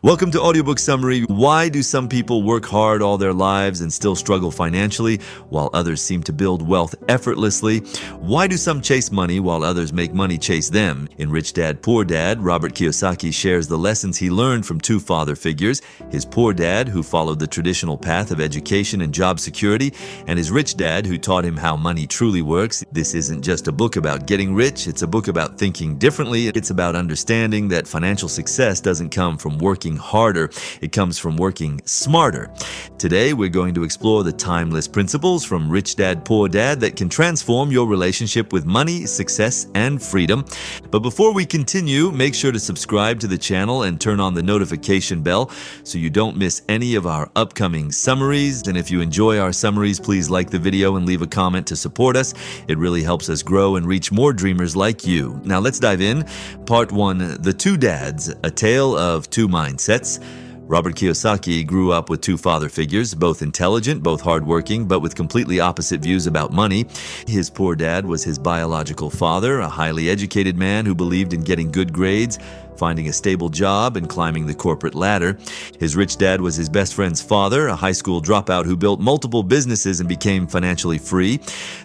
Welcome to Audiobook Summary. Why do some people work hard all their lives and still struggle financially, while others seem to build wealth effortlessly? Why do some chase money while others make money chase them? In Rich Dad, Poor Dad, Robert Kiyosaki shares the lessons he learned from two father figures, his poor dad, who followed the traditional path of education and job security, and his rich dad, who taught him how money truly works. This isn't just a book about getting rich, it's a book about thinking differently. It's about understanding that financial success doesn't come from working harder, it comes from working smarter. Today, we're going to explore the timeless principles from Rich Dad, Poor Dad that can transform your relationship with money, success, and freedom. But before we continue, make sure to subscribe to the channel and turn on the notification bell so you don't miss any of our upcoming summaries. And if you enjoy our summaries, please like the video and leave a comment to support us. It really helps us grow and reach more dreamers like you. Now let's dive in. Part 1, The Two Dads, A Tale of Two Mindsets. Robert Kiyosaki grew up with two father figures, both intelligent, both hardworking, but with completely opposite views about money. His poor dad was his biological father, a highly educated man who believed in getting good grades, finding a stable job, and climbing the corporate ladder. His rich dad was his best friend's father, a high school dropout who built multiple businesses and became financially free.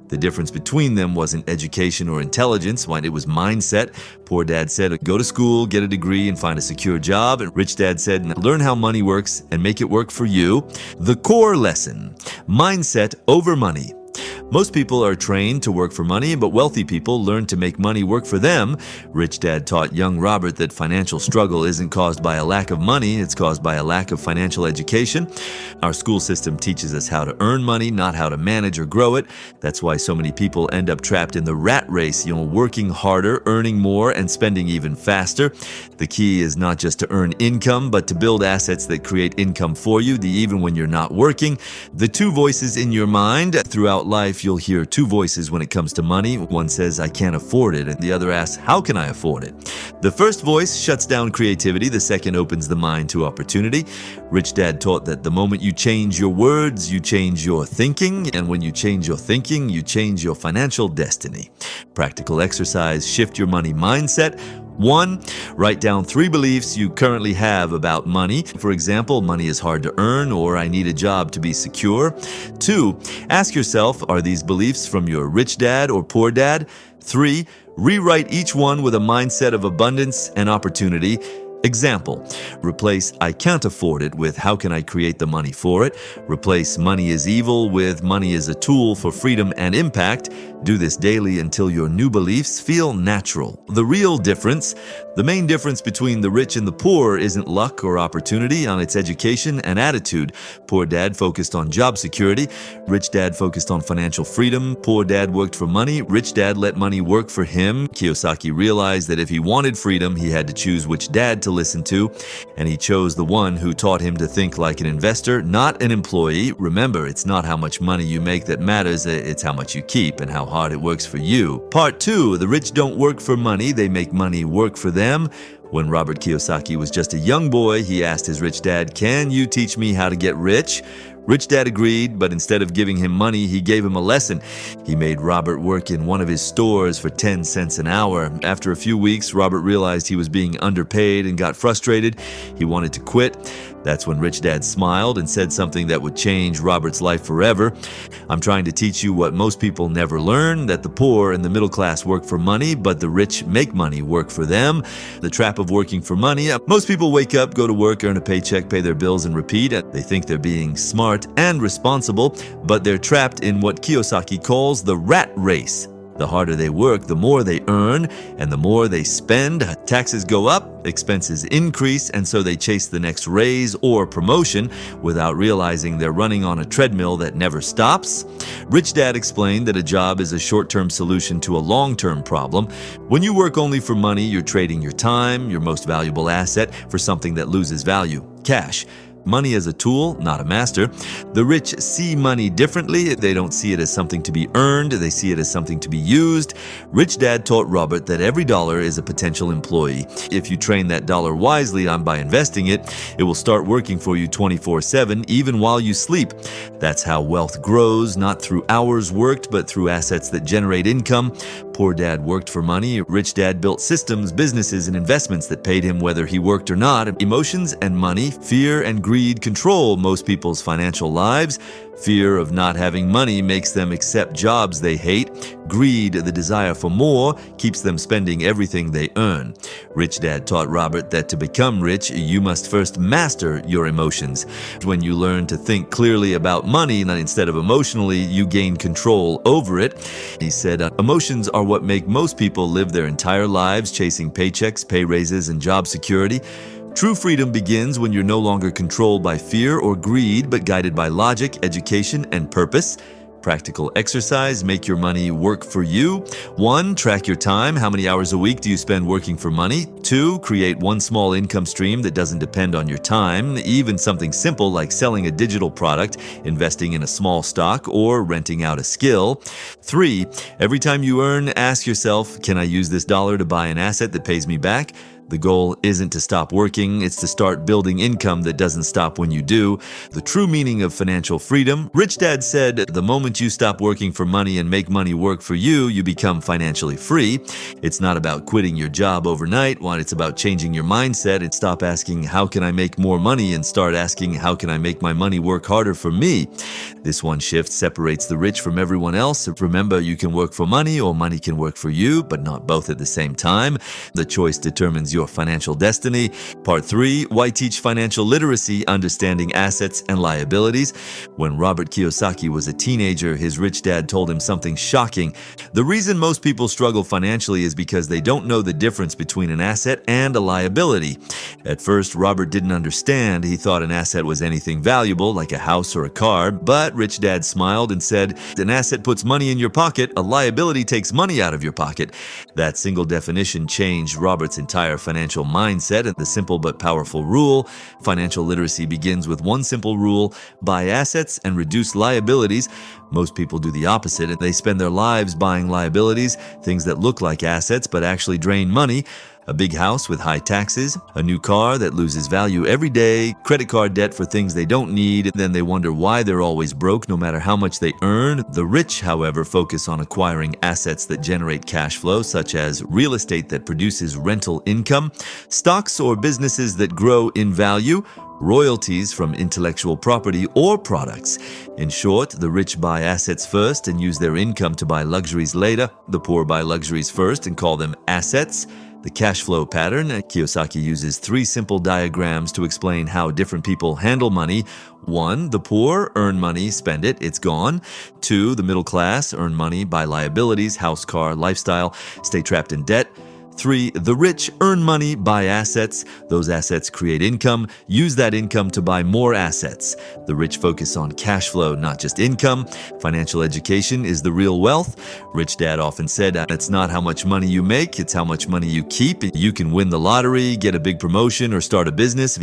The difference between them wasn't education or intelligence, it was mindset. Poor dad said, go to school, get a degree, and find a secure job. And rich dad said, learn how money works and make it work for you. The core lesson: mindset over money. Most people are trained to work for money, but wealthy people learn to make money work for them. Rich Dad taught young Robert that financial struggle isn't caused by a lack of money, it's caused by a lack of financial education. Our school system teaches us how to earn money, not how to manage or grow it. That's why so many people end up trapped in the rat race, working harder, earning more, and spending even faster. The key is not just to earn income, but to build assets that create income for you, even when you're not working. The two voices in your mind. Throughout life, you'll hear two voices when it comes to money. One says, I can't afford it, and the other asks, how can I afford it? The first voice shuts down creativity, the second opens the mind to opportunity. Rich Dad taught that the moment you change your words, you change your thinking, and when you change your thinking, you change your financial destiny. Practical exercise: shift your money mindset. 1. Write down 3 beliefs you currently have about money. For example, money is hard to earn, or I need a job to be secure. 2. Ask yourself, are these beliefs from your rich dad or poor dad? 3. Rewrite each one with a mindset of abundance and opportunity. Example: replace I can't afford it with how can I create the money for it. Replace money is evil with money is a tool for freedom and impact. Do this daily until your new beliefs feel natural. The real difference: the main difference between the rich and the poor isn't luck or opportunity, it's education and attitude. Poor dad focused on job security. Rich dad focused on financial freedom. Poor dad worked for money. Rich dad let money work for him. Kiyosaki realized that if he wanted freedom, he had to choose which dad to listen to, and he chose the one who taught him to think like an investor, not an employee. Remember, it's not how much money you make that matters, it's how much you keep and how hard it works for you. Part 2, the rich don't work for money, they make money work for them. When Robert Kiyosaki was just a young boy, he asked his rich dad, can you teach me how to get rich? Rich Dad agreed, but instead of giving him money, he gave him a lesson. He made Robert work in one of his stores for 10 cents an hour. After a few weeks, Robert realized he was being underpaid and got frustrated. He wanted to quit. That's when Rich Dad smiled and said something that would change Robert's life forever. I'm trying to teach you what most people never learn, that the poor and the middle class work for money, but the rich make money work for them. The trap of working for money: most people wake up, go to work, earn a paycheck, pay their bills, and repeat. They think they're being smart and responsible, but they're trapped in what Kiyosaki calls the rat race. The harder they work, the more they earn, and the more they spend. Taxes go up, expenses increase, and so they chase the next raise or promotion without realizing they're running on a treadmill that never stops. Rich Dad explained that a job is a short-term solution to a long-term problem. When you work only for money, you're trading your time, your most valuable asset, for something that loses value: cash. Money as a tool, not a master. The rich see money differently. They don't see it as something to be earned. They see it as something to be used. Rich Dad taught Robert that every dollar is a potential employee. If you train that dollar wisely by investing it, it will start working for you 24/7, even while you sleep. That's how wealth grows, not through hours worked, but through assets that generate income. Poor Dad worked for money. Rich Dad built systems, businesses, and investments that paid him whether he worked or not. Emotions and money, fear and greed control most people's financial lives. Fear of not having money makes them accept jobs they hate. Greed, the desire for more, keeps them spending everything they earn. Rich Dad taught Robert that to become rich, you must first master your emotions. When you learn to think clearly about money instead of emotionally, you gain control over it. He said, emotions are what make most people live their entire lives chasing paychecks, pay raises, and job security. True freedom begins when you're no longer controlled by fear or greed, but guided by logic, education, and purpose. Practical exercise, make your money work for you. 1, track your time. How many hours a week do you spend working for money? 2, create one small income stream that doesn't depend on your time. Even something simple like selling a digital product, investing in a small stock, or renting out a skill. 3, every time you earn, ask yourself, can I use this dollar to buy an asset that pays me back? The goal isn't to stop working, it's to start building income that doesn't stop when you do. The true meaning of financial freedom. Rich Dad said, the moment you stop working for money and make money work for you, you become financially free. It's not about quitting your job overnight. It's about changing your mindset and stop asking, how can I make more money? And start asking, how can I make my money work harder for me? This one shift separates the rich from everyone else. Remember, you can work for money or money can work for you, but not both at the same time. The choice determines your financial destiny. Part 3, why teach financial literacy, understanding assets and liabilities. When Robert Kiyosaki was a teenager, his rich dad told him something shocking. The reason most people struggle financially is because they don't know the difference between an asset and a liability. At first, Robert didn't understand. He thought an asset was anything valuable, like a house or a car, but Rich Dad smiled and said, an asset puts money in your pocket, a liability takes money out of your pocket. That single definition changed Robert's entire financial mindset, and the simple but powerful rule. Financial literacy begins with one simple rule: buy assets and reduce liabilities. Most people do the opposite, and they spend their lives buying liabilities, things that look like assets but actually drain money. A big house with high taxes, a new car that loses value every day, credit card debt for things they don't need, and then they wonder why they're always broke no matter how much they earn. The rich, however, focus on acquiring assets that generate cash flow, such as real estate that produces rental income, stocks or businesses that grow in value, royalties from intellectual property or products. In short, the rich buy assets first and use their income to buy luxuries later. The poor buy luxuries first and call them assets. The cash flow pattern. Kiyosaki uses 3 simple diagrams to explain how different people handle money. 1, the poor earn money, spend it, it's gone. 2, the middle class earn money, buy liabilities, house, car, lifestyle, stay trapped in debt. 3, the rich earn money, buy assets. Those assets create income. Use that income to buy more assets. The rich focus on cash flow, not just income. Financial education is the real wealth. Rich Dad often said, it's not how much money you make, it's how much money you keep. You can win the lottery, get a big promotion, or start a business,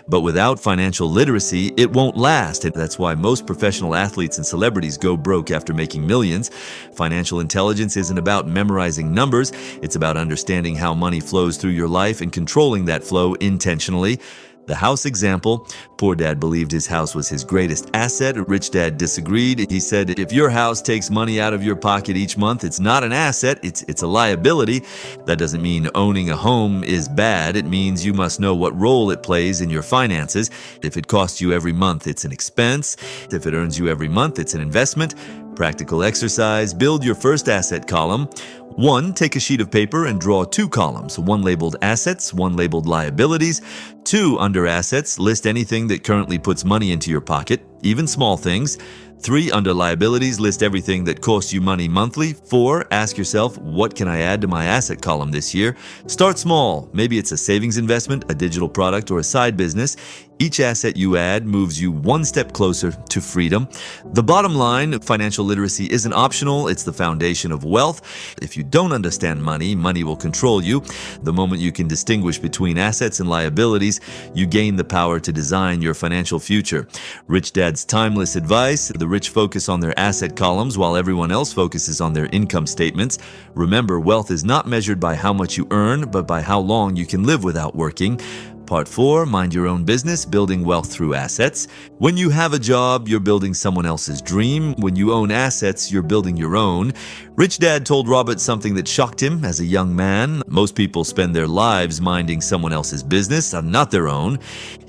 but without financial literacy, it won't last. And that's why most professional athletes and celebrities go broke after making millions. Financial intelligence isn't about memorizing numbers, it's about understanding how money flows through your life and controlling that flow intentionally. The house example. Poor Dad believed his house was his greatest asset. Rich Dad disagreed. He said, if your house takes money out of your pocket each month, it's not an asset, it's a liability. That doesn't mean owning a home is bad. It means you must know what role it plays in your finances. If it costs you every month, it's an expense. If it earns you every month, it's an investment. Practical exercise. Build your first asset column. 1, take a sheet of paper and draw 2 columns, 1 labeled assets, 1 labeled liabilities. 2, under assets, list anything that currently puts money into your pocket, even small things. 3, under liabilities, list everything that costs you money monthly. 4, ask yourself, what can I add to my asset column this year? Start small. Maybe it's a savings investment, a digital product, or a side business. Each asset you add moves you one step closer to freedom. The bottom line, financial literacy isn't optional, it's the foundation of wealth. If you don't understand money, money will control you. The moment you can distinguish between assets and liabilities, you gain the power to design your financial future. Rich Dad's timeless advice: the rich focus on their asset columns while everyone else focuses on their income statements. Remember, wealth is not measured by how much you earn, but by how long you can live without working. Part 4, mind your own business, building wealth through assets. When you have a job, you're building someone else's dream. When you own assets, you're building your own. Rich Dad told Robert something that shocked him as a young man. Most people spend their lives minding someone else's business, not their own.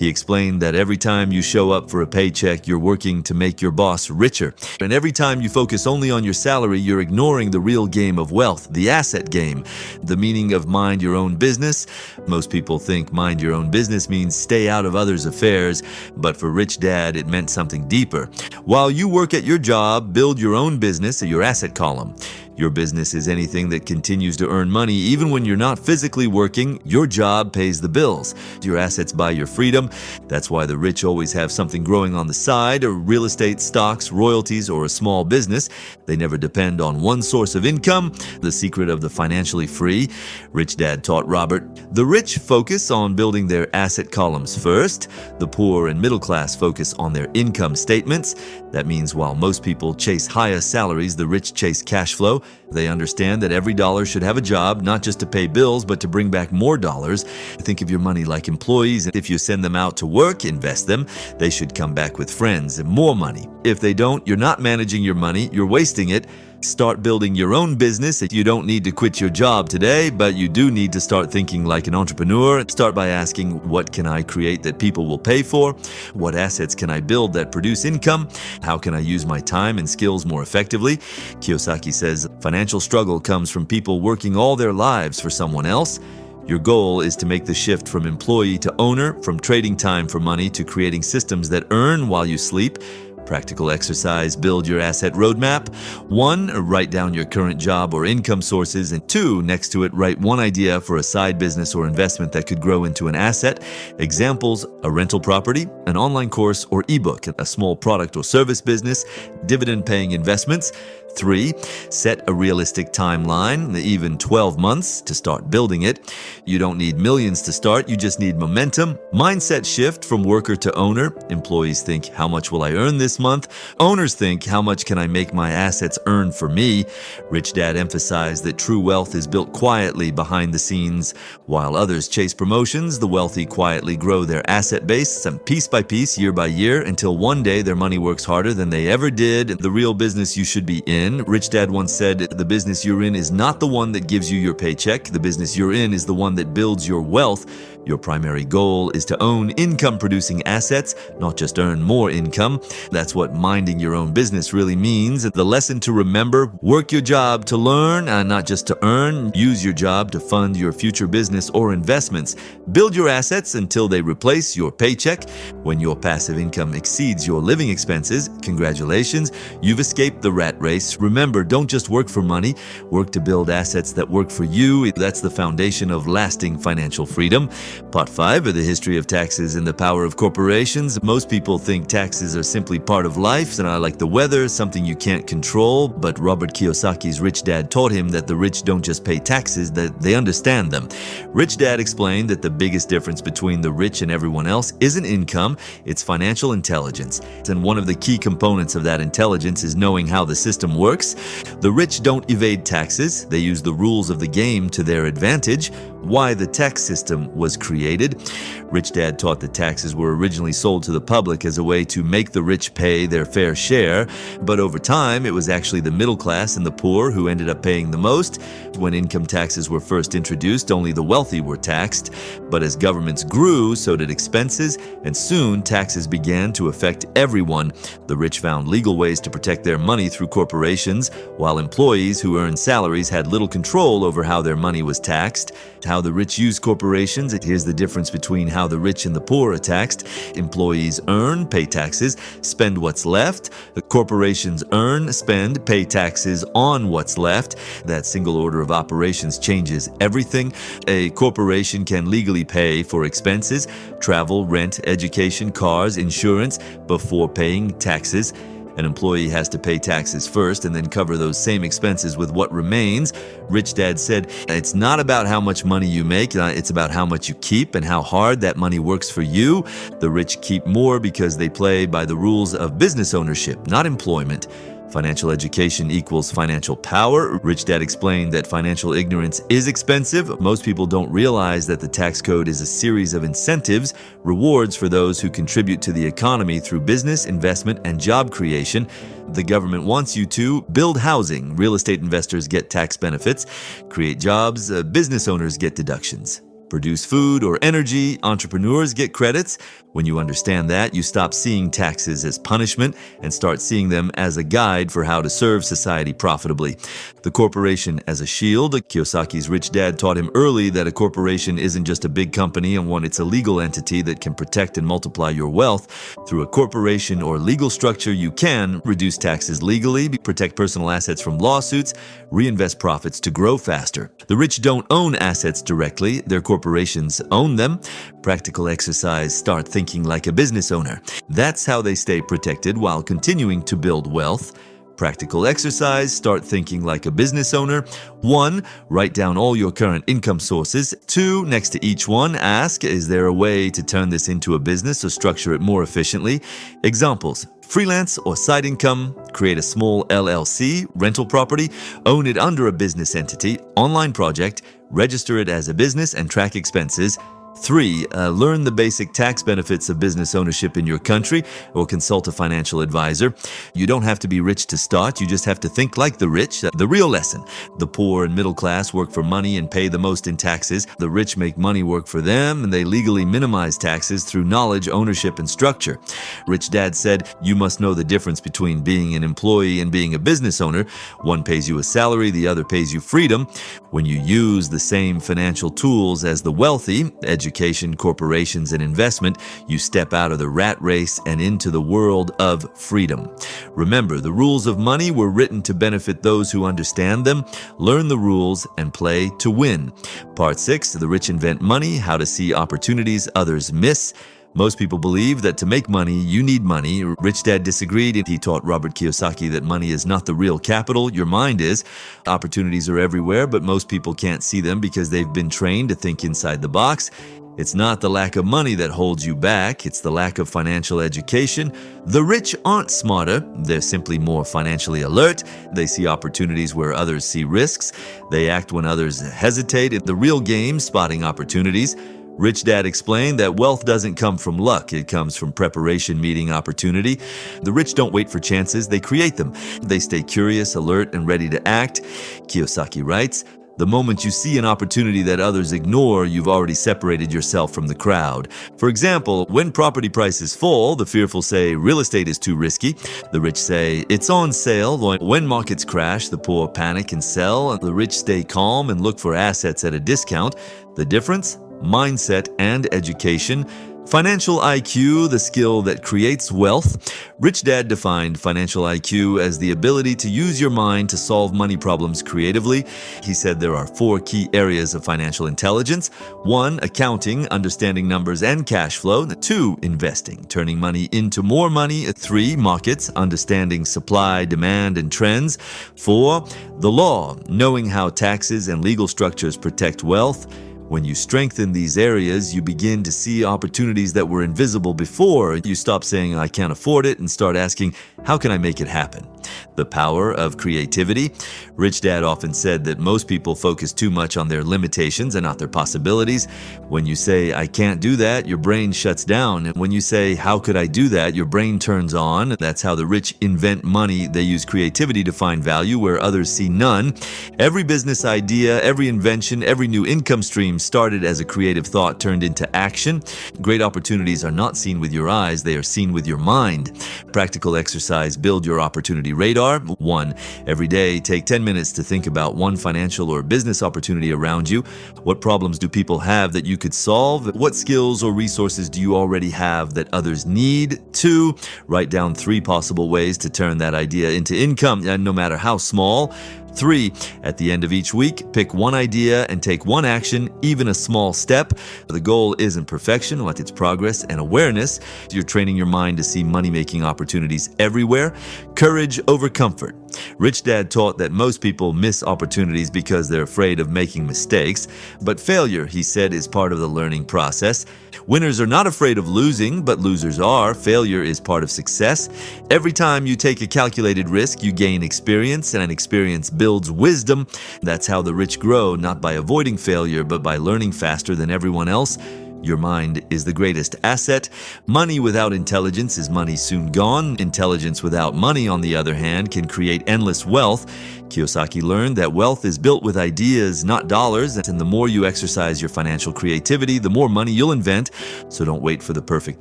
He explained that every time you show up for a paycheck, you're working to make your boss richer. And every time you focus only on your salary, you're ignoring the real game of wealth, the asset game. The meaning of mind your own business. Most people think mind your own business means stay out of others' affairs, but for Rich Dad, it meant something deeper. While you work at your job, build your own business at your asset column. Your business is anything that continues to earn money even when you're not physically working. Your job pays the bills. Your assets buy your freedom. That's why the rich always have something growing on the side, or real estate, stocks, royalties, or a small business. They never depend on one source of income. The secret of the financially free. Rich Dad taught Robert. The rich focus on building their asset columns first. The poor and middle class focus on their income statements. That means while most people chase higher salaries, the rich chase cash flow. They understand that every dollar should have a job, not just to pay bills, but to bring back more dollars. Think of your money like employees. If you send them out to work, invest them, they should come back with friends and more money. If they don't, you're not managing your money, you're wasting it. Start building your own business. You don't need to quit your job today, but you do need to start thinking like an entrepreneur. Start by asking, what can I create that people will pay for? What assets can I build that produce income? How can I use my time and skills more effectively? Kiyosaki says, financial struggle comes from people working all their lives for someone else. Your goal is to make the shift from employee to owner, from trading time for money to creating systems that earn while you sleep. Practical exercise, build your asset roadmap. 1, write down your current job or income sources. And 2, next to it, write one idea for a side business or investment that could grow into an asset. Examples, a rental property, an online course or ebook, a small product or service business, dividend-paying investments. 3, set a realistic timeline, even 12 months to start building it. You don't need millions to start, you just need momentum. Mindset shift from worker to owner. Employees think, how much will I earn this month? Owners think, how much can I make my assets earn for me? Rich Dad emphasized that true wealth is built quietly behind the scenes. While others chase promotions, the wealthy quietly grow their asset base, piece by piece, year by year, until one day their money works harder than they ever did. The real business you should be in. Rich Dad once said, the business you're in is not the one that gives you your paycheck. The business you're in is the one that builds your wealth. Your primary goal is to own income-producing assets, not just earn more income. That's what minding your own business really means. The lesson to remember, work your job to learn, not just to earn. Use your job to fund your future business or investments. Build your assets until they replace your paycheck. When your passive income exceeds your living expenses, congratulations, you've escaped the rat race. Remember, don't just work for money, work to build assets that work for you. That's the foundation of lasting financial freedom. Part 5 of the history of taxes and the power of corporations. Most people think taxes are simply part of life, and like the weather, something you can't control. But Robert Kiyosaki's Rich Dad taught him that the rich don't just pay taxes, that they understand them. Rich Dad explained that the biggest difference between the rich and everyone else isn't income, it's financial intelligence. And one of the key components of that intelligence is knowing how the system works. The rich don't evade taxes, they use the rules of the game to their advantage. Why the tax system was created. Rich Dad taught that taxes were originally sold to the public as a way to make the rich pay their fair share, but over time it was actually the middle class and the poor who ended up paying the most. When income taxes were first introduced, only the wealthy were taxed, but as governments grew, so did expenses, and soon taxes began to affect everyone. The rich found legal ways to protect their money through corporations, while employees who earned salaries had little control over how their money was taxed. How the rich use corporations. Here's the difference between how the rich and the poor are taxed. Employees earn, pay taxes, spend what's left. The corporations earn, spend, pay taxes on what's left. That single order of operations changes everything. A corporation can legally pay for expenses, travel, rent, education, cars, insurance, before paying taxes. An employee has to pay taxes first and then cover those same expenses with what remains. Rich Dad said, it's not about how much money you make, it's about how much you keep and how hard that money works for you. The rich keep more because they play by the rules of business ownership, not employment. Financial education equals financial power. Rich Dad explained that financial ignorance is expensive. Most people don't realize that the tax code is a series of incentives, rewards for those who contribute to the economy through business, investment, and job creation. The government wants you to build housing. Real estate investors get tax benefits. Create jobs. Business owners get deductions. Produce food or energy, entrepreneurs get credits. When you understand that, you stop seeing taxes as punishment and start seeing them as a guide for how to serve society profitably. The corporation as a shield. Kiyosaki's Rich Dad taught him early that a corporation isn't just a big company and one, it's a legal entity that can protect and multiply your wealth. Through a corporation or legal structure, you can reduce taxes legally, protect personal assets from lawsuits, reinvest profits to grow faster. The rich don't own assets directly. Their corporations own them. Practical exercise: start thinking like a business owner. That's how they stay protected while continuing to build wealth. Practical exercise: start thinking like a business owner. 1. Write down all your current income sources. 2. Next to each one, ask, is there a way to turn this into a business or structure it more efficiently? Examples: freelance or side income, create a small LLC, rental property, own it under a business entity, online project, register it as a business and track expenses. 3. Learn the basic tax benefits of business ownership in your country or consult a financial advisor. You don't have to be rich to start, you just have to think like the rich. The real lesson: the poor and middle class work for money and pay the most in taxes. The rich make money work for them and they legally minimize taxes through knowledge, ownership, and structure. Rich Dad said, you must know the difference between being an employee and being a business owner. One pays you a salary, the other pays you freedom. When you use the same financial tools as the wealthy, education, corporations, and investment, you step out of the rat race and into the world of freedom. Remember, the rules of money were written to benefit those who understand them. Learn the rules and play to win. Part 6, The Rich Invent Money: How to See Opportunities Others Miss. Most people believe that to make money, you need money. Rich Dad disagreed, and he taught Robert Kiyosaki that money is not the real capital, your mind is. Opportunities are everywhere, but most people can't see them because they've been trained to think inside the box. It's not the lack of money that holds you back, it's the lack of financial education. The rich aren't smarter, they're simply more financially alert. They see opportunities where others see risks. They act when others hesitate. In the real game, spotting opportunities. Rich Dad explained that wealth doesn't come from luck, it comes from preparation meeting opportunity. The rich don't wait for chances, they create them. They stay curious, alert, and ready to act. Kiyosaki writes, the moment you see an opportunity that others ignore, you've already separated yourself from the crowd. For example, when property prices fall, the fearful say real estate is too risky. The rich say it's on sale. When markets crash, the poor panic and sell. The rich stay calm and look for assets at a discount. The difference? Mindset and education. Financial IQ, the skill that creates wealth. Rich Dad defined financial IQ as the ability to use your mind to solve money problems creatively. He said there are 4 key areas of financial intelligence. 1, accounting, understanding numbers and cash flow. 2, investing, turning money into more money. 3, markets, understanding supply, demand, and trends. 4, the law, knowing how taxes and legal structures protect wealth. When you strengthen these areas, you begin to see opportunities that were invisible before. You stop saying, I can't afford it, and start asking, how can I make it happen? The power of creativity. Rich Dad often said that most people focus too much on their limitations and not their possibilities. When you say, I can't do that, your brain shuts down. And when you say, how could I do that, your brain turns on. That's how the rich invent money. They use creativity to find value where others see none. Every business idea, every invention, every new income stream started as a creative thought turned into action. Great opportunities are not seen with your eyes, they are seen with your mind. Practical exercise: build your opportunity radar. 1. Every day, take 10 minutes to think about one financial or business opportunity around you. What problems do people have that you could solve? What skills or resources do you already have that others need? 2. Write down 3 possible ways to turn that idea into income, no matter how small. 3. At the end of each week, pick one idea and take one action, even a small step. The goal isn't perfection, but it's progress and awareness. You're training your mind to see money-making opportunities everywhere. Courage over comfort. Rich Dad taught that most people miss opportunities because they're afraid of making mistakes, but failure, he said, is part of the learning process. Winners are not afraid of losing, but losers are. Failure is part of success. Every time you take a calculated risk, you gain experience, and experience builds wisdom. That's how the rich grow, not by avoiding failure, but by learning faster than everyone else. Your mind is the greatest asset. Money without intelligence is money soon gone. Intelligence without money, on the other hand, can create endless wealth. Kiyosaki learned that wealth is built with ideas, not dollars, and the more you exercise your financial creativity, the more money you'll invent. So don't wait for the perfect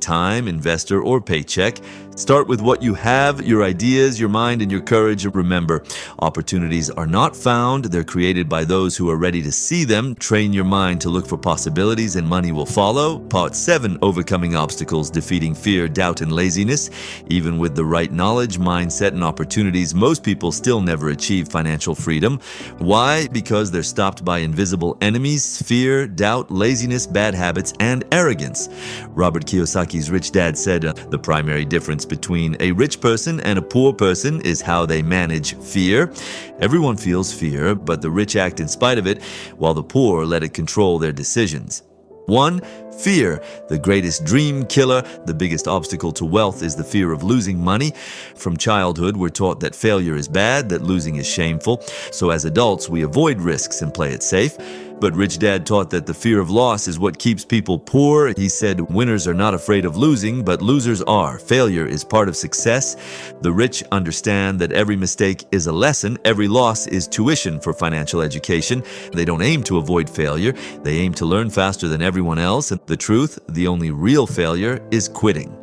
time, investor, or paycheck. Start with what you have, your ideas, your mind, and your courage. Remember, opportunities are not found. They're created by those who are ready to see them. Train your mind to look for possibilities and money will follow. Part 7, Overcoming Obstacles, Defeating Fear, Doubt, and Laziness. Even with the right knowledge, mindset, and opportunities, most people still never achieve financial freedom. Why? Because they're stopped by invisible enemies: fear, doubt, laziness, bad habits, and arrogance. Robert Kiyosaki's Rich Dad said, the primary difference between a rich person and a poor person is how they manage fear. Everyone feels fear, but the rich act in spite of it, while the poor let it control their decisions. 1. Fear, the greatest dream killer. The biggest obstacle to wealth is the fear of losing money. From childhood, we're taught that failure is bad, that losing is shameful. So as adults, we avoid risks and play it safe. But Rich Dad taught that the fear of loss is what keeps people poor. He said, winners are not afraid of losing, but losers are. Failure is part of success. The rich understand that every mistake is a lesson. Every loss is tuition for financial education. They don't aim to avoid failure. They aim to learn faster than everyone else. And the truth, the only real failure is quitting.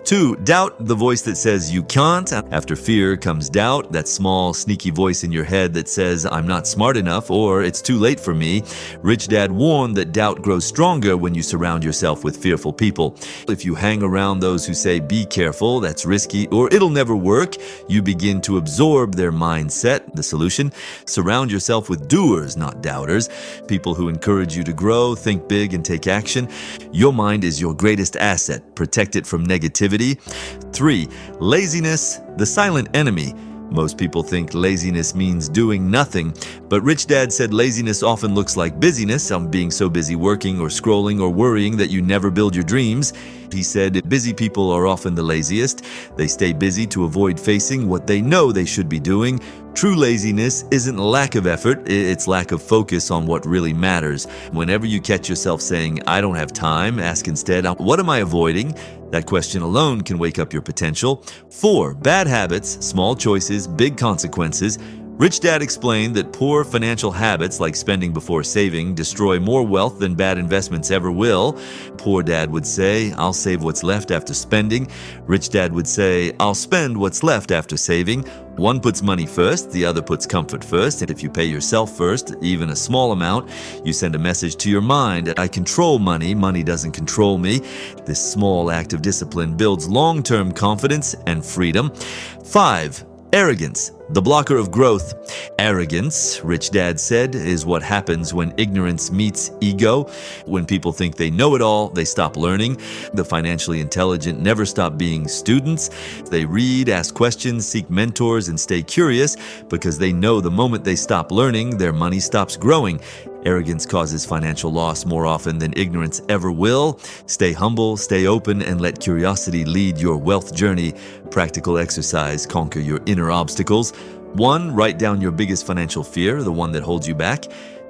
2. Doubt, the voice that says you can't. After fear comes doubt, that small, sneaky voice in your head that says, I'm not smart enough, or it's too late for me. Rich Dad warned that doubt grows stronger when you surround yourself with fearful people. If you hang around those who say, be careful, that's risky, or it'll never work, you begin to absorb their mindset. The solution? Surround yourself with doers, not doubters. People who encourage you to grow, think big, and take action. Your mind is your greatest asset. Protect it from negativity. 3. Laziness, the silent enemy. Most people think laziness means doing nothing, but Rich Dad said laziness often looks like busyness. I'm being so busy working or scrolling or worrying that you never build your dreams. He said busy people are often the laziest. They stay busy to avoid facing what they know they should be doing. True laziness isn't lack of effort, it's lack of focus on what really matters. Whenever you catch yourself saying, I don't have time, ask instead, what am I avoiding? That question alone can wake up your potential. 4. Bad habits, small choices, big consequences. Rich Dad explained that poor financial habits like spending before saving destroy more wealth than bad investments ever will. Poor Dad would say, I'll save what's left after spending. Rich Dad would say, I'll spend what's left after saving. One puts money first, the other puts comfort first. And if you pay yourself first, even a small amount, you send a message to your mind, I control money, money doesn't control me. This small act of discipline builds long-term confidence and freedom. 5. Arrogance, the blocker of growth. Arrogance, Rich Dad said, is what happens when ignorance meets ego. When people think they know it all, they stop learning. The financially intelligent never stop being students. They read, ask questions, seek mentors, and stay curious because they know the moment they stop learning, their money stops growing. Arrogance causes financial loss more often than ignorance ever will. Stay humble, stay open, and let curiosity lead your wealth journey. Practical exercise, conquer your inner obstacles. 1. Write down your biggest financial fear, the one that holds you back.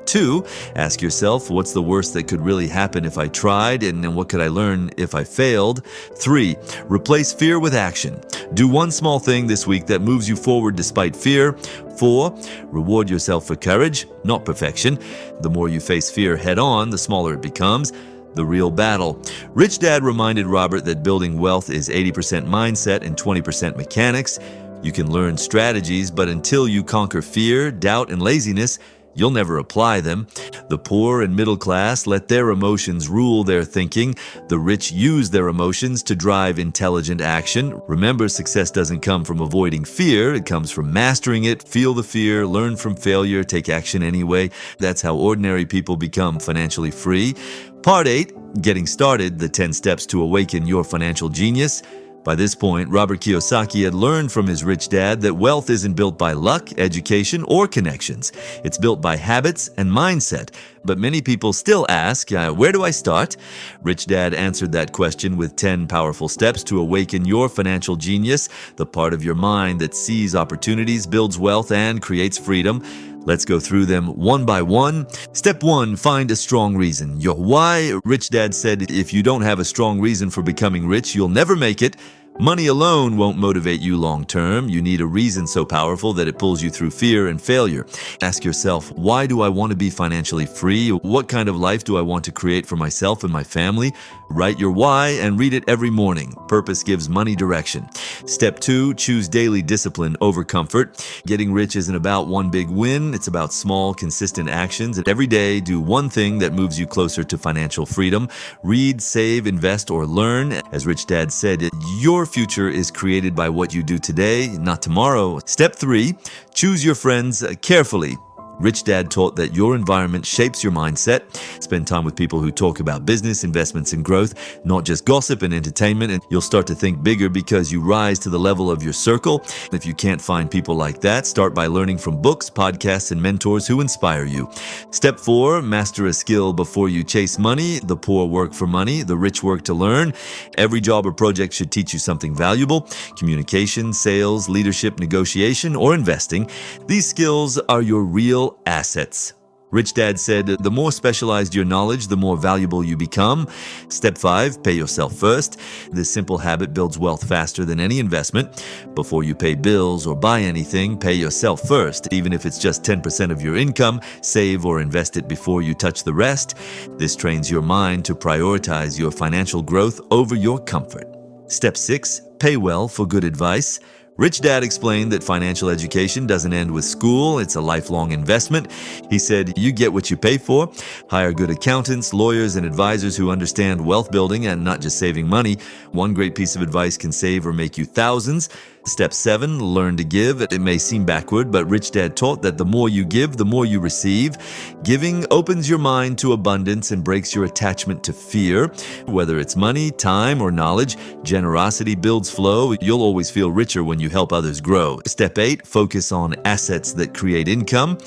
2. Ask yourself, what's the worst that could really happen if I tried, and what could I learn if I failed? 3. Replace fear with action. Do one small thing this week that moves you forward despite fear. 4. Reward yourself for courage, not perfection. The more you face fear head on, the smaller it becomes. The real battle. Rich Dad reminded Robert that building wealth is 80% mindset and 20% mechanics. You can learn strategies, but until you conquer fear, doubt, and laziness, you'll never apply them. The poor and middle class let their emotions rule their thinking. The rich use their emotions to drive intelligent action. Remember, success doesn't come from avoiding fear. It comes from mastering it. Feel the fear, learn from failure, take action anyway. That's how ordinary people become financially free. Part 8, Getting Started, the 10 steps to awaken your financial genius. By this point, Robert Kiyosaki had learned from his rich dad that wealth isn't built by luck, education, or connections. It's built by habits and mindset. But many people still ask, where do I start? Rich Dad answered that question with 10 powerful steps to awaken your financial genius, the part of your mind that sees opportunities, builds wealth, and creates freedom. Let's go through them one by one. Step 1, find a strong reason. Your why. Rich Dad said, if you don't have a strong reason for becoming rich, you'll never make it. Money alone won't motivate you long term. You need a reason so powerful that it pulls you through fear and failure. Ask yourself, why do I want to be financially free? What kind of life do I want to create for myself and my family? Write your why and read it every morning. Purpose gives money direction. Step 2, choose daily discipline over comfort. Getting rich isn't about one big win. It's about small, consistent actions. And every day, do one thing that moves you closer to financial freedom. Read, save, invest, or learn. As Rich Dad said, your future is created by what you do today, not tomorrow. Step 3, choose your friends carefully. Rich Dad taught that your environment shapes your mindset. Spend time with people who talk about business, investments, and growth, not just gossip and entertainment, and you'll start to think bigger because you rise to the level of your circle. If you can't find people like that, start by learning from books, podcasts, and mentors who inspire you. Step 4, master a skill before you chase money. The poor work for money, the rich work to learn. Every job or project should teach you something valuable: communication, sales, leadership, negotiation, or investing. These skills are your real assets. Rich Dad said, the more specialized your knowledge, the more valuable you become. Step 5, pay yourself first. This simple habit builds wealth faster than any investment. Before you pay bills or buy anything, pay yourself first. Even if it's just 10% of your income, save or invest it before you touch the rest. This trains your mind to prioritize your financial growth over your comfort. Step 6, pay well for good advice. Rich Dad explained that financial education doesn't end with school. It's a lifelong investment. He said, you get what you pay for. Hire good accountants, lawyers, and advisors who understand wealth building and not just saving money. One great piece of advice can save or make you thousands. Step 7, learn to give. It may seem backward, but Rich Dad taught that the more you give, the more you receive. Giving opens your mind to abundance and breaks your attachment to fear. Whether it's money, time, or knowledge, generosity builds flow. You'll always feel richer when you help others grow. Step 8, focus on assets that create income.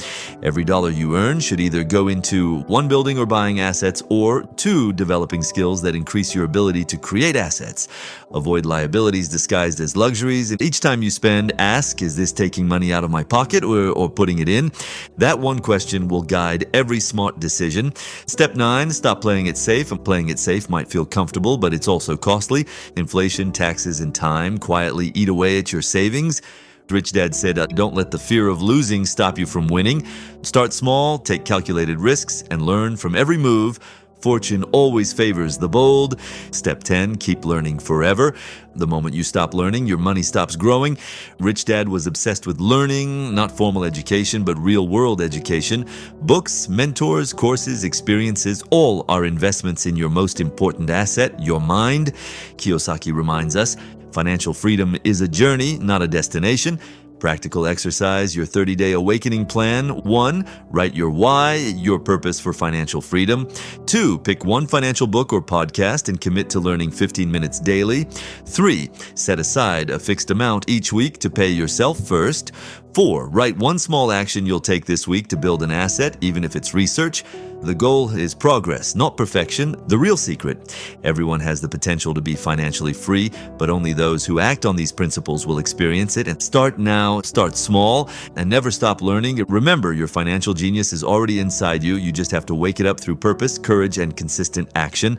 Every dollar you earn should either go into 1, building or buying assets, or 2, developing skills that increase your ability to create assets. Avoid liabilities disguised as luxuries. Each time you spend, ask, is this taking money out of my pocket or putting it in? That one question will guide every smart decision. Step 9, stop playing it safe. Playing it safe might feel comfortable, but it's also costly. Inflation, taxes, and time quietly eat away at your savings. Rich Dad said, don't let the fear of losing stop you from winning. Start small, take calculated risks, and learn from every move. Fortune always favors the bold. Step 10, keep learning forever. The moment you stop learning, your money stops growing. Rich Dad was obsessed with learning, not formal education, but real-world education. Books, mentors, courses, experiences, all are investments in your most important asset, your mind. Kiyosaki reminds us, financial freedom is a journey, not a destination. Practical exercise, your 30-day awakening plan. 1, write your why, your purpose for financial freedom. 2, pick one financial book or podcast and commit to learning 15 minutes daily. 3, set aside a fixed amount each week to pay yourself first. 4, write one small action you'll take this week to build an asset, even if it's research. The goal is progress, not perfection. The real secret: everyone has the potential to be financially free, but only those who act on these principles will experience it. And start now, start small, and never stop learning. Remember, your financial genius is already inside you. You just have to wake it up through purpose, courage, and consistent action.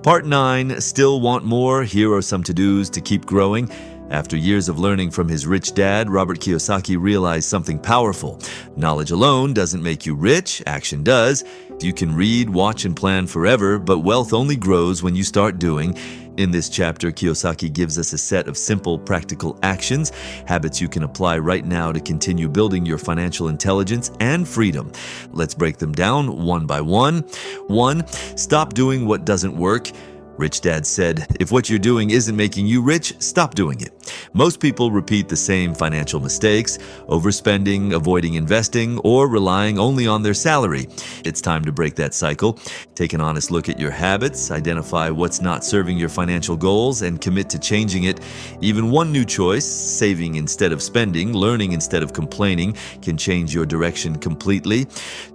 Part 9, still want more? Here are some to-dos to keep growing. After years of learning from his rich dad, Robert Kiyosaki realized something powerful. Knowledge alone doesn't make you rich, action does. You can read, watch, and plan forever, but wealth only grows when you start doing. In this chapter, Kiyosaki gives us a set of simple, practical actions, habits you can apply right now to continue building your financial intelligence and freedom. Let's break them down one by one. 1, stop doing what doesn't work. Rich Dad said, if what you're doing isn't making you rich, stop doing it. Most people repeat the same financial mistakes, overspending, avoiding investing, or relying only on their salary. It's time to break that cycle. Take an honest look at your habits, identify what's not serving your financial goals, and commit to changing it. Even one new choice, saving instead of spending, learning instead of complaining, can change your direction completely.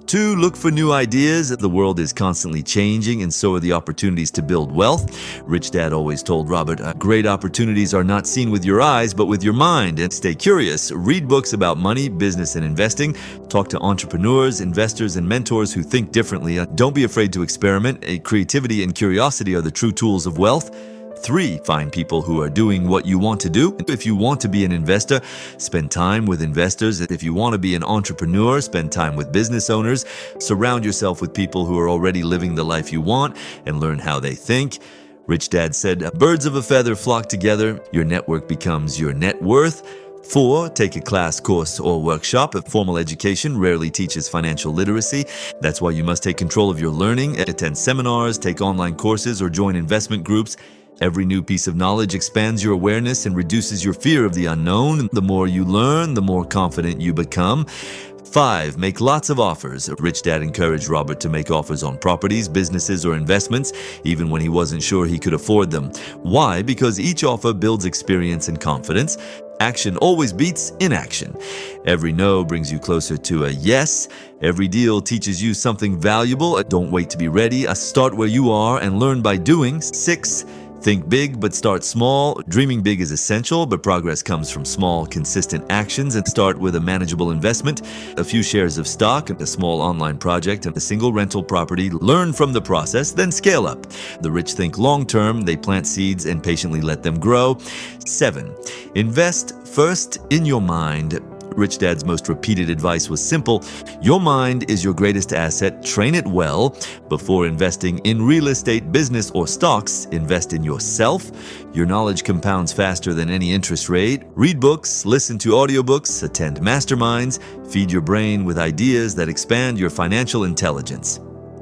2, look for new ideas. The world is constantly changing, and so are the opportunities to build wealth. Rich Dad always told Robert, great opportunities are not seen with your eyes, but with your mind. And stay curious. Read books about money, business, and investing. Talk to entrepreneurs, investors, and mentors who think differently. Don't be afraid to experiment. Creativity and curiosity are the true tools of wealth. 3, find people who are doing what you want to do. If you want to be an investor, spend time with investors. If you want to be an entrepreneur, spend time with business owners. Surround yourself with people who are already living the life you want and learn how they think. Rich Dad said, birds of a feather flock together. Your network becomes your net worth. 4, take a class, course, or workshop. Formal education rarely teaches financial literacy. That's why you must take control of your learning, attend seminars, take online courses, or join investment groups. Every new piece of knowledge expands your awareness and reduces your fear of the unknown. The more you learn, the more confident you become. 5, make lots of offers. Rich Dad encouraged Robert to make offers on properties, businesses, or investments, even when he wasn't sure he could afford them. Why? Because each offer builds experience and confidence. Action always beats inaction. Every no brings you closer to a yes. Every deal teaches you something valuable. Don't wait to be ready. Start where you are and learn by doing. 6, think big, but start small. Dreaming big is essential, but progress comes from small, consistent actions. And start with a manageable investment, a few shares of stock, a small online project, and a single rental property. Learn from the process, then scale up. The rich think long-term. They plant seeds and patiently let them grow. 7, invest first in your mind. Rich Dad's most repeated advice was simple. Your mind is your greatest asset. Train it well. Before investing in real estate, business, or stocks, invest in yourself. Your knowledge compounds faster than any interest rate. Read books, listen to audiobooks, attend masterminds, feed your brain with ideas that expand your financial intelligence.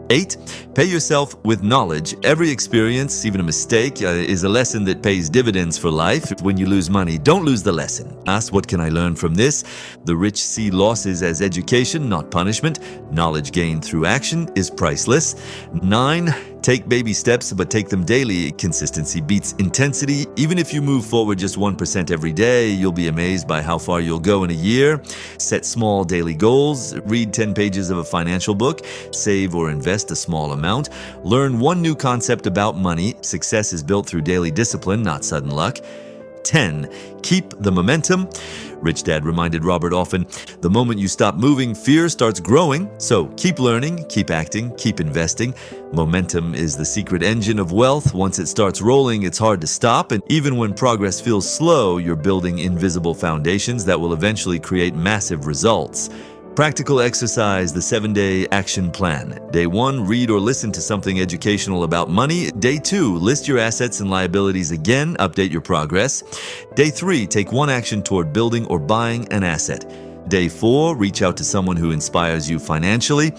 8, pay yourself with knowledge. Every experience, even a mistake, is a lesson that pays dividends for life. When you lose money, don't lose the lesson. Ask, what can I learn from this? The rich see losses as education, not punishment. Knowledge gained through action is priceless. 9, take baby steps, but take them daily. Consistency beats intensity. Even if you move forward just 1% every day, you'll be amazed by how far you'll go in a year. Set small daily goals. Read 10 pages of a financial book. Save or invest a small amount. Learn one new concept about money. Success is built through daily discipline, not sudden luck. 10, keep the momentum. Rich Dad reminded Robert often, the moment you stop moving, fear starts growing. So keep learning, keep acting, keep investing. Momentum is the secret engine of wealth. Once it starts rolling, it's hard to stop. And even when progress feels slow, you're building invisible foundations that will eventually create massive results. Practical exercise, the 7-day action plan. Day 1, read or listen to something educational about money. Day 2, list your assets and liabilities again, update your progress. Day 3, take one action toward building or buying an asset. Day 4, reach out to someone who inspires you financially.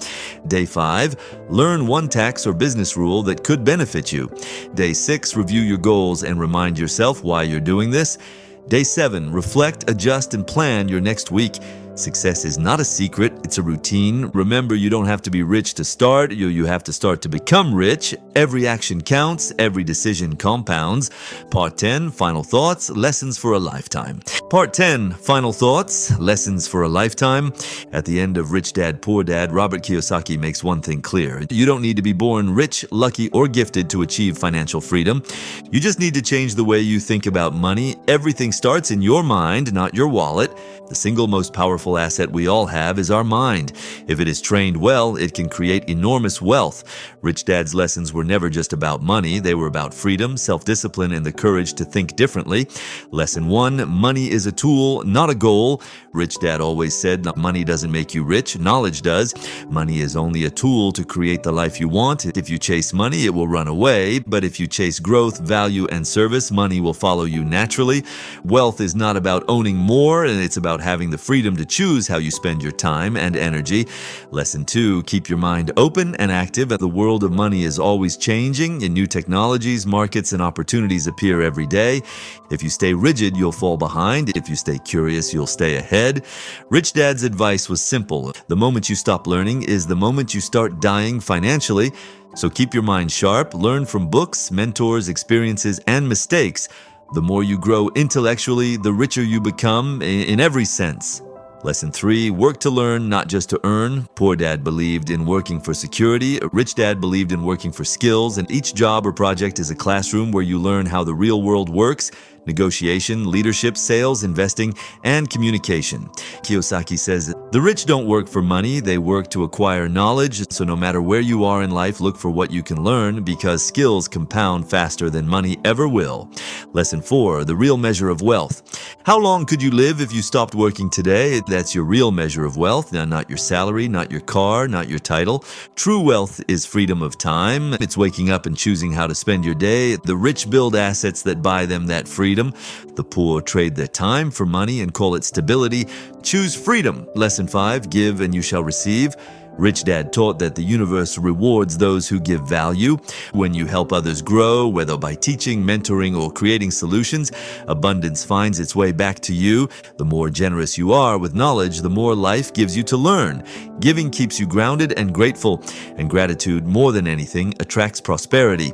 Day 5, learn one tax or business rule that could benefit you. Day 6, review your goals and remind yourself why you're doing this. Day 7, reflect, adjust, and plan your next week. Success is not a secret, it's a routine. Remember, you don't have to be rich to start, you have to start to become rich. Every action counts, every decision compounds. Part 10, final thoughts, lessons for a lifetime. Part 10, final thoughts, lessons for a lifetime. At the end of Rich Dad, Poor Dad, Robert Kiyosaki makes one thing clear. You don't need to be born rich, lucky, or gifted to achieve financial freedom. You just need to change the way you think about money. Everything starts in your mind, not your wallet. The single most powerful asset we all have is our mind. If it is trained well, it can create enormous wealth. Rich Dad's lessons were never just about money. They were about freedom, self-discipline, and the courage to think differently. Lesson 1, money is a tool, not a goal. Rich Dad always said, money doesn't make you rich, knowledge does. Money is only a tool to create the life you want. If you chase money, it will run away. But if you chase growth, value, and service, money will follow you naturally. Wealth is not about owning more, and it's about having the freedom to choose how you spend your time and energy. Lesson 2, keep your mind open and active. The world of money is always changing, and new technologies, markets, and opportunities appear every day. If you stay rigid, you'll fall behind. If you stay curious, you'll stay ahead. Rich Dad's advice was simple. The moment you stop learning is the moment you start dying financially. So keep your mind sharp, learn from books, mentors, experiences, and mistakes. The more you grow intellectually, the richer you become in every sense. Lesson 3, work to learn, not just to earn. Poor Dad believed in working for security. Rich Dad believed in working for skills, and each job or project is a classroom where you learn how the real world works. Negotiation, leadership, sales, investing, and communication. Kiyosaki says, the rich don't work for money, they work to acquire knowledge. So no matter where you are in life, look for what you can learn, because skills compound faster than money ever will. Lesson 4, the real measure of wealth. How long could you live if you stopped working today? That's your real measure of wealth, now not your salary, not your car, not your title. True wealth is freedom of time. It's waking up and choosing how to spend your day. The rich build assets that buy them that freedom. The poor trade their time for money and call it stability. Choose freedom. Lesson 5, give and you shall receive. Rich Dad taught that the universe rewards those who give value. When you help others grow, whether by teaching, mentoring, or creating solutions, abundance finds its way back to you. The more generous you are with knowledge, the more life gives you to learn. Giving keeps you grounded and grateful, and gratitude, more than anything, attracts prosperity.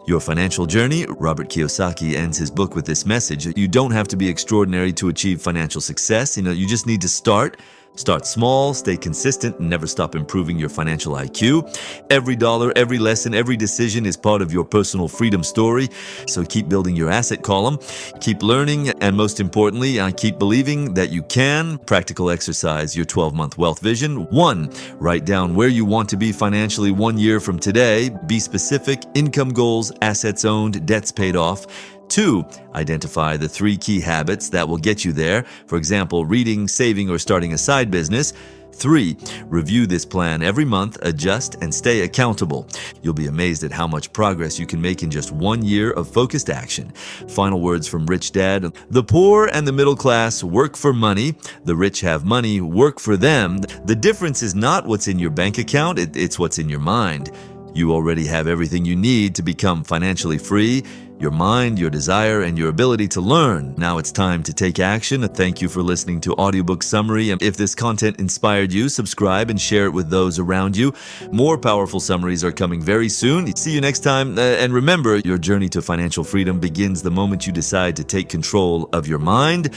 Your financial journey. Robert Kiyosaki ends his book with this message. You don't have to be extraordinary to achieve financial success. You just need to start. Start small, stay consistent, and never stop improving your financial IQ. Every dollar, every lesson, every decision is part of your personal freedom story. So keep building your asset column, keep learning, and most importantly, keep believing that you can. Practical exercise, your 12-month wealth vision. 1, write down where you want to be financially 1 year from today. Be specific, income goals, assets owned, debts paid off. 2, identify the 3 key habits that will get you there. For example, reading, saving, or starting a side business. 3, review this plan every month, adjust, and stay accountable. You'll be amazed at how much progress you can make in just 1 year of focused action. Final words from Rich Dad. The poor and the middle class work for money. The rich have money, work for them. The difference is not what's in your bank account, it's what's in your mind. You already have everything you need to become financially free. Your mind, your desire, and your ability to learn. Now it's time to take action. Thank you for listening to Audiobook Summary. If this content inspired you, subscribe and share it with those around you. More powerful summaries are coming very soon. See you next time. And remember, your journey to financial freedom begins the moment you decide to take control of your mind.